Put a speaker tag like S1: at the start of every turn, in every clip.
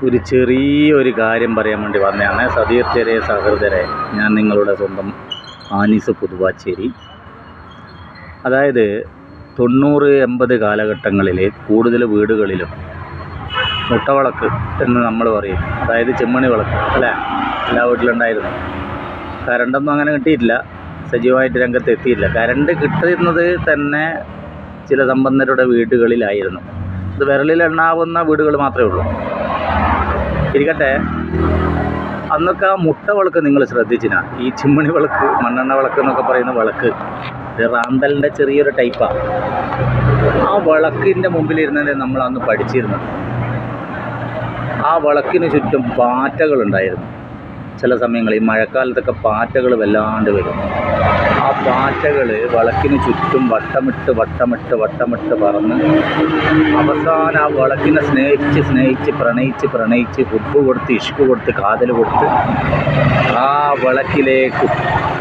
S1: ഒരു ചെറിയൊരു കാര്യം പറയാൻ വേണ്ടി വന്നതാണ്. സതീർത്ഥരെ സഹൃദരെ, ഞാൻ നിങ്ങളുടെ സ്വന്തം ആനീസ് പുതുവാച്ചേരി. അതായത് 90-80 കാലഘട്ടങ്ങളിൽ കൂടുതൽ വീടുകളിലും മുട്ടവിളക്ക് എന്ന് നമ്മൾ പറയും, അതായത് ചെമ്മണി വിളക്ക് അല്ലേ, എല്ലാ വീട്ടിലുണ്ടായിരുന്നു. കരണ്ടൊന്നും അങ്ങനെ കിട്ടിയിട്ടില്ല, സജീവമായിട്ട് രംഗത്ത് എത്തിയില്ല. കരണ്ട് കിട്ടുന്നത് തന്നെ ചില സമ്പന്നരുടെ വീടുകളിലായിരുന്നു. ഇത് വിരലിലെണ്ണാവുന്ന വീടുകൾ മാത്രമേ ഉള്ളൂ. ഇരിക്കട്ടെ, അന്നൊക്കെ ആ മുട്ട വിളക്ക് നിങ്ങൾ ശ്രദ്ധിച്ചിനാ? ഈ ചിമ്മണി വിളക്ക്, മണ്ണെണ്ണ വിളക്ക് എന്നൊക്കെ പറയുന്ന വിളക്ക്, ഇത് റാന്തലിൻ്റെ ചെറിയൊരു ടൈപ്പാണ്. ആ വിളക്കിൻ്റെ മുമ്പിലിരുന്നത് നമ്മൾ അന്ന് പഠിച്ചിരുന്നത്. ആ വിളക്കിന് ചുറ്റും പാറ്റകളുണ്ടായിരുന്നു. ചില സമയങ്ങളിൽ ഈ മഴക്കാലത്തൊക്കെ പാറ്റകൾ വല്ലാണ്ട് വരും. ആ പാറ്റകൾ വിളക്കിന് ചുറ്റും വട്ടമിട്ട് പറന്ന് അവസാനം ആ വിളക്കിനെ പ്രണയിച്ച് ഉപ്പ് കൊടുത്ത് ഇഷ്ക് കൊടുത്ത് കാതൽ കൊടുത്ത് ആ വിളക്കിലേക്ക്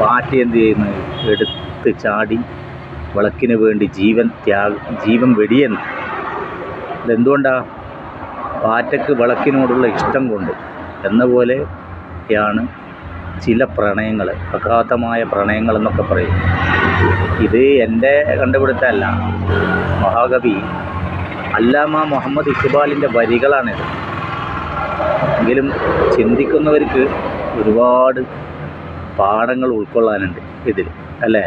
S1: പാറ്റ എന്ത് ചെയ്യുന്നു, എടുത്ത് ചാടി വിളക്കിന് വേണ്ടി ജീവൻ വെടിയെന്ന്. ഇതെന്തുകൊണ്ടാണ്? പാറ്റയ്ക്ക് വിളക്കിനോടുള്ള ഇഷ്ടം കൊണ്ട്. എന്ന പോലെയാണ് ചില പ്രണയങ്ങൾ, അഗാധമായ പ്രണയങ്ങൾ എന്നൊക്കെ പറയും. ഇത് എൻ്റെ കണ്ടുപിടുത്തമല്ല, മഹാകവി അല്ലാമ മുഹമ്മദ് ഇഖ്ബാലിൻ്റെ വരികളാണിത്. എങ്കിലും ചിന്തിക്കുന്നവർക്ക് ഒരുപാട് പാഠങ്ങൾ ഉൾക്കൊള്ളാനുണ്ട് ഇതിൽ, അല്ലേ?